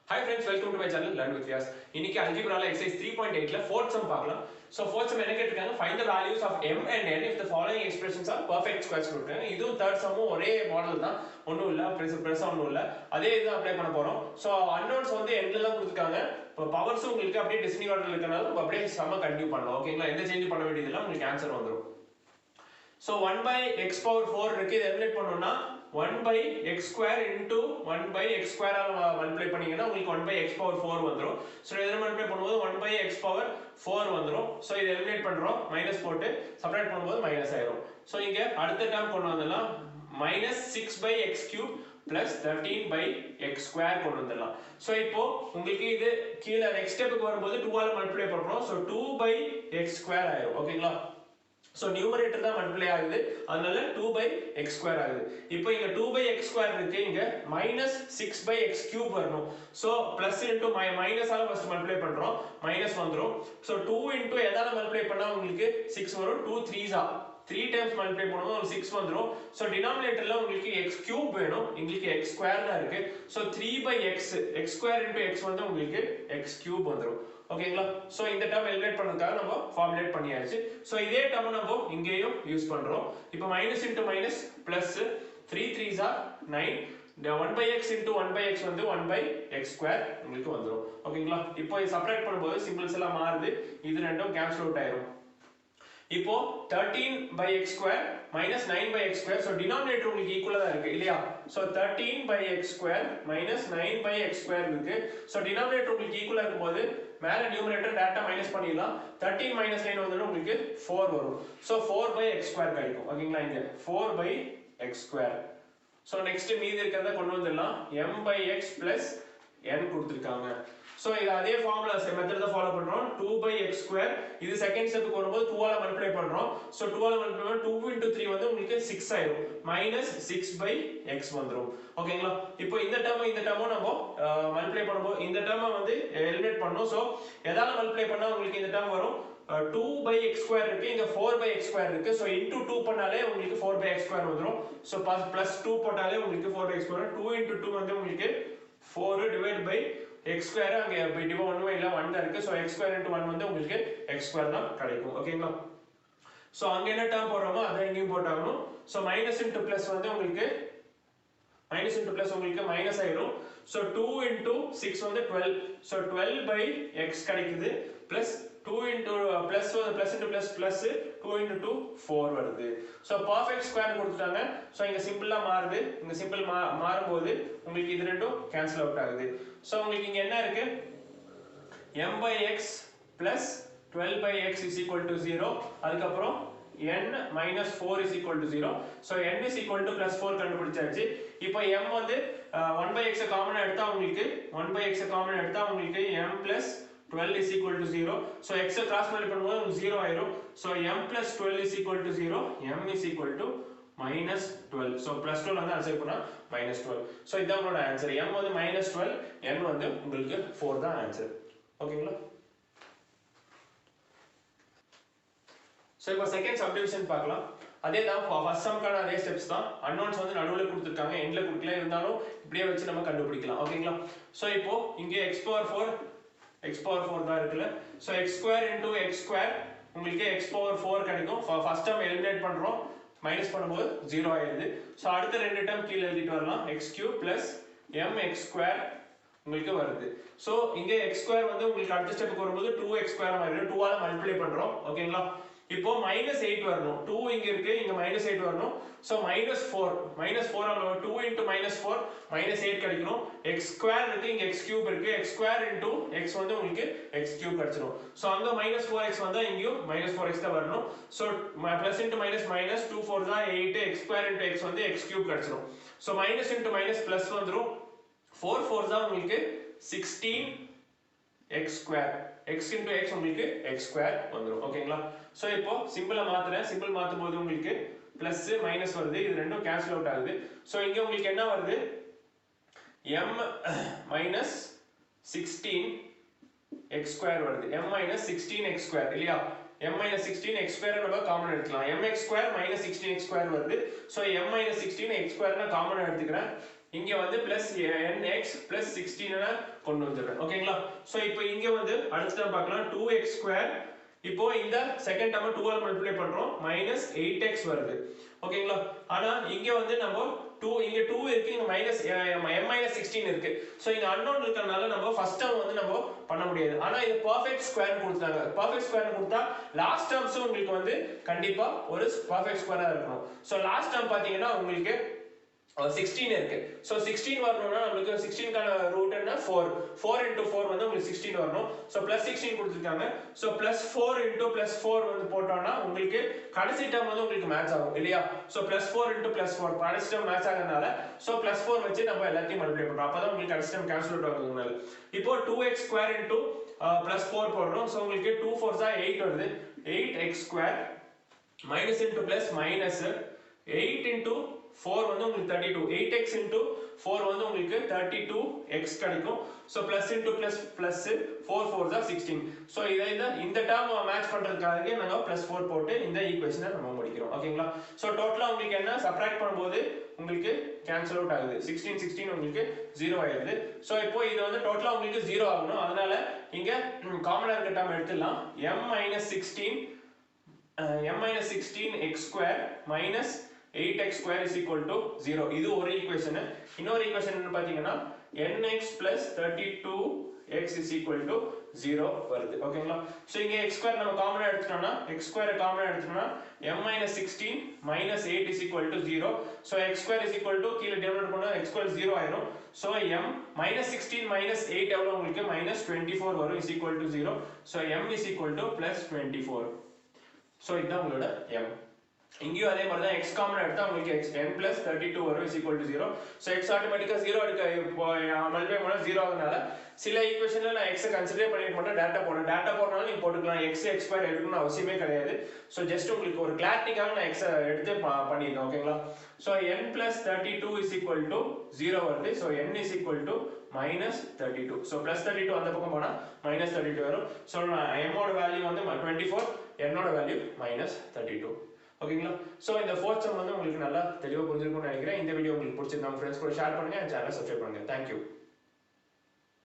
Hi friends, welcome to my channel Learn with Vyas. இன்னைக்கு algebra exercise 3.8 ல fourth sum பார்க்கலாம். So fourth sum என்ன கேட்டிருக்காங்க, find the values of m and n if the following expressions are perfect squares கொடுத்திருக்காங்க. இதுவும் third sum ஒரே model தான், ஒண்ணும் இல்ல பெருசா ஒண்ணும் இல்ல. அதே இது அப்ளை பண்ண போறோம். So unknowns வந்து endல தான் கொடுத்திருக்காங்க. இப்போ பவர்ஸ் உங்களுக்கு அப்படியே டெசிமி ஆர்டர்ல இருக்கனால அப்படியே சம கண்டினியூ பண்ணலாம். ஓகேங்களா, எந்த சேஞ்ச் பண்ண வேண்டியது இல்ல, உங்களுக்கு ஆன்சர் வந்துரும். So 1 by x power 4 இருக்கு, இதை எலிமினேட் பண்ணனும்னா 1 by x square into 1 by x square ஆல மல்டிப்ளை பண்ணீங்கன்னா உங்களுக்கு 1 by x power 4 வந்துரும். சோ இத மல்டிப்ளை பண்ணும்போது 1 by x power 4 வந்துரும். சோ இத எலிமினேட் பண்றோம், மைனஸ் போட்டு செப்பரேட் பண்ணும்போது மைனஸ் ஆயிரும். சோ இங்க அடுத்த டேர்ம் கொண்டு வந்தலாம் minus 6 by x cube plus 13 by x square கொண்டு வந்துடலாம். சோ இப்போ உங்களுக்கு இது கீழ நெக்ஸ்ட் ஸ்டெப்புக்கு வரும்போது 2 ஆல மல்டிப்ளை பண்றோம். சோ 2 by x square ஆயிரும். ஓகேங்களா, so numerator தான் மல்டிப்ளை ஆகுது, அதனால 2 by x square ஆகுது. இப்போ இங்க 2 by x square இருக்கு, இங்க minus 6 by x cube வரணும். so plus into minus ஆல ஃபர்ஸ்ட் மல்டிப்ளை பண்றோம், மைனஸ் வந்துரும். so 2 into எதால மல்டிப்ளை பண்ணா உங்களுக்கு 6 வரும், 2 3s ஆ 3 times மல்டிப்ளை பண்ணும்போது 6 வந்துரும். so denominatorல உங்களுக்கு x cube வேணும், உங்களுக்கு x square தான் இருக்கு. so 3 by x square into x வந்து உங்களுக்கு x cube வந்துரும். ஓகேங்களா, சோ இந்த டேர்ம் எலிமினேட் பண்றதுக்காக நம்ம ஃபார்முலேட் பண்ணியாச்சு. சோ இதே டேர்ம் நம்ம இங்கேயும் யூஸ் பண்றோம். இப்போ minus into minus plus 3 3s are 9, 1 by x into 1 by x வந்து 1 by x square உங்களுக்கு வந்துரும். ஓகேங்களா, இப்போ இத செப்பரேட் பண்ணும்போது சிம்பிள்ஸ் எல்லாம் மாறுது, இது ரெண்டும் கேன்சல் அவுட் ஆயிரும். இப்போ 13 by x square minus 9 by x square, so denominator உங்களுக்கு ஈக்குவலா தான் இருக்கு இல்லையா. so 13 by x square minus 9 by x square இருக்கு. so denominator உங்களுக்கு ஈக்குவலா இருக்கும்போது மேல நியூமரேட்டர் டைரக்டா மைனஸ் பண்ணிடலாம். 13 minus 9 வந்து உங்களுக்கு 4 வரும். so 4 by x square கிடைக்கும். ஓகேங்களா, இங்க 4 by x square. so next மீதி இருக்கிறத கொண்டு வந்துடலாம், m by x plus n கொடுத்திருக்காங்க. சோ இது அதே ஃபார்முலா மெத்தட் தான் ஃபாலோ பண்றோம். 2 by x square, இது செகண்ட் ஸ்டெப்புக்கு வரும்போது 2 ஆல மல்டிப்ளை பண்றோம். சோ 2 ஆல மல்டிப்ளை பண்ணா 2 into 3 வந்து உங்களுக்கு 6 ஆயிடும், minus 6 by x வந்துரும். ஓகேங்களா, இப்போ இந்த டேர்ம் நம்ம மல்டிப்ளை பண்ணும்போது இந்த டேர்மை வந்து எலிமினேட் பண்ணனும். சோ எதால மல்டிப்ளை பண்ணா உங்களுக்கு இந்த டேர்ம் வரும், 2 by x square இருக்கு, இங்க 4 by x square இருக்கு. சோ into 2 பண்ணாலே உங்களுக்கு 4 by x square வந்துரும். சோ plus 2 போட்டாலே உங்களுக்கு 4 by x square. 2 into 2 வந்து உங்களுக்கு 4 divided by x square, அங்க டிவைட் ஒண்ணுமே இல்ல, 1 தான் இருக்கு. சோ x square into 1 வந்து உங்களுக்கு x square தான் கிடைக்கும். ஓகேங்களா, சோ அங்க என்ன டேர்ம் போடுறோமோ அதை இங்கேயும் போட்டாகணும். சோ மைனஸ் into plus வந்து உங்களுக்கு மைனஸ் ஆயிடும். சோ 2 into 6 வந்து 12, சோ 12 by x கிடைக்குது, plus 2 into plus into plus 2 into 2 4 வருது. சோ பெர்ஃபெக்ட் ஸ்கொயர் கொடுத்துட்டாங்க. சோ இங்க சிம்பிளா மாறுது, இங்க சிம்பிள் மாறும்போது உங்களுக்கு இது ரெண்டும் கேன்சல் அவுட் ஆகுது. சோ உங்களுக்கு இங்க என்ன இருக்கு, m by x plus 12 by x is equal to 0, அதுக்கு அப்புறம் n minus 4 is equal to 0. so n is equal to plus 4 கண்டுபிடிச்சாச்சு. இப்போ m வந்து 1 by x காமனா எடுத்தா உங்களுக்கு m plus 12 is equal to 0. so x cross multiply பண்ணும்போது 0 ஆயிரும். so m plus 12 is equal to 0, m is equal to minus 12. so plus 12 வந்து answer பண்ணா minus 12. so இதான் உங்களோட ஆன்சர், m வந்து minus 12, n வந்து உங்களுக்கு 4 தான் ஆன்சர். ஓகேங்களா, சோ இப்போ செகண்ட் சப்டிவிஷன் பார்க்கலாம். அதே தான் ஃபர்ஸ்ட் சம்க்கான அதே ஸ்டெப்ஸ் தான். அன்னோன்ஸ் வந்து நடுவுல கொடுத்திருக்காங்க, எண்ட்ல கொடுக்கல, இருந்தாலும் இப்படியே வச்சு நம்ம கண்டுபிடிக்கலாம். ஓகேங்களா, சோ இப்போ இங்க x power 4 தான் இருக்குல. So x square into x square உங்களுக்கு x power 4 கிடைக்கும். ஃபர்ஸ்ட் டேர்ம் எலிமினேட் பண்றோம், மைனஸ் பண்ணும்போது 0 ஆயிருது. சோ அடுத்த ரெண்டு டேர்ம் கீழ எழுதிட்டு வரலாம், x cube plus mx square உங்களுக்கு வருது. சோ இங்க x square வந்து உங்களுக்கு அடுத்த ஸ்டெப்புக்கு வரும்போது 2x square மாறிடும், 2 ஆல மல்டிப்ளை பண்றோம். ஓகேங்களா, இப்போ -8 வரணும், 2 இங்க இருக்கு, இங்க -8 வரணும். சோ -4 ஆல 2 into -4 -8 கிடைக்கும். x square இருக்கு, இங்க x cube இருக்கு, x square into x வந்து உங்களுக்கு x cube கிடைச்சிரும். சோ அங்க -4x வந்தா இங்கேயும் -4x தான் வரணும். சோ plus into minus 2 4 தான் 8, x square into x வந்து x cube கிடைச்சிரும். So minus into minus plus வந்துரும், 4 4 தான் உங்களுக்கு 16 x square, x into x உங்களுக்கு x square வந்துரும். ஓகேங்களா, சோ இப்போ சிம்பிளா மாத்துறேன், சிம்பிள் மாத்தும்போது உங்களுக்கு பிளஸ் மைனஸ் வருது, இது ரெண்டும் கேன்சல் அவுட் ஆகுது. சோ இங்க உங்களுக்கு என்ன வருது, m minus 16 x square வருது, m minus 16 x square இல்லையா. m minus 16 x square நம்ம காமன் எடுத்துக்கலாம், mx square minus 16 x square வருது. So m minus 16 x square நான் காமன் எடுத்துக்கிறேன், இங்க வந்து பிளஸ் nx பிளஸ் 16 கொண்டு வந்துடுறேன். ஓகேங்களா? சோ இப்போ இங்க வந்து அடுத்த டேர்ம் பார்க்கலாம் 2x ஸ்கொயர். இப்போ இந்த செகண்ட் டேர்ம் 2 ஆல் மல்டிப்ளை பண்றோம் மைனஸ் 8x வருது. ஓகேங்களா? ஆனா இங்க வந்து நம்ம 2 இங்க 2 இருக்கு, இங்க மைனஸ் m-16 இருக்கு. சோ இங்க அன்னோன் இருக்கறனால நம்ம ஃபர்ஸ்ட் டேர்ம் வந்து நம்ம பண்ண முடியாது. ஆனா இது பெர்ஃபெக்ட் ஸ்கொயர் கொடுத்தாங்க. பெர்ஃபெக்ட் ஸ்கொயர் கொடுத்தா லாஸ்ட் டேர்ம்ஸ் உங்களுக்கு வந்து கண்டிப்பா ஒரு பெர்ஃபெக்ட் ஸ்கொயரா இருக்கணும். சோ லாஸ்ட் டேர்ம் பாத்தீங்கன்னா உங்களுக்கு 16 இருக்கு. சோ 16 வரணும்னா நமக்கு 16 கான ரூட் என்ன 4. 4 into 4 வந்து உங்களுக்கு 16 வரணும். சோ plus 16 கொடுத்திருக்காங்க. சோ plus 4 into plus 4 வந்து போட்டோம்னா உங்களுக்கு கடைசி டேர்ம் வந்து உங்களுக்கு மேட்ச் ஆகும் இல்லையா? சோ plus 4 into plus 4 கடைசி டேர்ம் மேட்ச் ஆகறனால சோ plus 4 வச்சு நம்ம எல்லாத்தையும் மல்டிப்ளை பண்றோம். அப்பதான் உங்களுக்கு கடைசி டேர்ம் கேன்சல் அவுட் ஆகுதுனால. இப்போ 2x square into plus 4 போடுறோம். சோ உங்களுக்கு 2 4s 8 வருது. 8x square minus into plus minus 8 into 4 வந்து உங்களுக்கு 32. 8x into 4 வந்து உங்களுக்கு 32x கிடைக்கும். So plus into plus plus 4 4s are 16. So இந்த டேர்ம் மேட்ச் பண்றதுக்காக நாங்க plus 4 போட்டு இந்த ஈக்குவேஷனை நம்ம முடிக்கிறோம். ஓகேங்களா? சோ டோட்டலா உங்களுக்கு என்ன சப்ட்ராக்ட் பண்ணும்போது உங்களுக்கு கேன்சல் அவுட் ஆகுது. 16 16 உங்களுக்கு 0 ஆயிடுது. சோ இப்போ இது வந்து டோட்டலா உங்களுக்கு 0 ஆகணும். அதனால இங்க காமனா இருக்க டேர்ம் எடுத்துடலாம். m-16 x square minus 8x square is equal to 0. இது ஒரு ஈக்குவேஷன். இன்னொரு ஈக்குவேஷன் என்ன பாத்தீங்கன்னா nx plus 32x is equal to 0 வருது. ஓகேங்களா? சோ இங்க x square நம்ம காமனா எடுத்துட்டோம்னா x square காமனா எடுத்துட்டோம்னா m-16 minus 8 is equal to 0. So x square is equal to கீழ டிவைட் பண்ணா x square 0 ஆயிடும். சோ m-16 minus 8 எவ்வளவு உங்களுக்கு -24 வரும் is equal to 0. So m is equal to plus 24. So இதான் உங்களோட m. இங்கேயும் அதே மாதிரி தான் x காமன் எடுத்தா உங்களுக்கு n plus 32 வரும் is equal to 0. so x ஆட்டோமேட்டிக்கா 0 மல்டிப்ளை பண்ணா 0 ஆகுறனால சில ஈக்குவேஷன்ல நான் x கன்சிடர் பண்ணிக்க மாட்டேன், டேட்டா போடுறேன். டேட்டா போடுறனால நீங்க போட்டுக்கலாம். x ஸ்கொயர் எடுக்கணும்னு அவசியமே கிடையாது. சோ ஜஸ்ட் உங்களுக்கு ஒரு கிளாரிட்டிக்காக நான் x எடுத்து பண்ணிருக்கேன். ஓகேங்களா? So n plus 32 is equal to 0 வருது. So n is equal to minus 32. So plus 32 அந்த பக்கம் போனா minus 32 வரும். சோ m ஓட வேல்யூ வந்து 24, n ஓட வேல்யூ minus 32. ஓகேங்களா? சோ இந்த ஃபோர்த் சம் வந்து உங்களுக்கு நல்லா தெளிவா புரிஞ்சிருக்கும்னு நினைக்கிறேன். இந்த வீடியோ உங்களுக்கு பிடிச்சிருந்தா உங்க ஃப்ரெண்ட்ஸ் கூட ஷேர் பண்ணுங்க, சேனலை சப்ஸ்கிரைப் பண்ணுங்க. Thank you.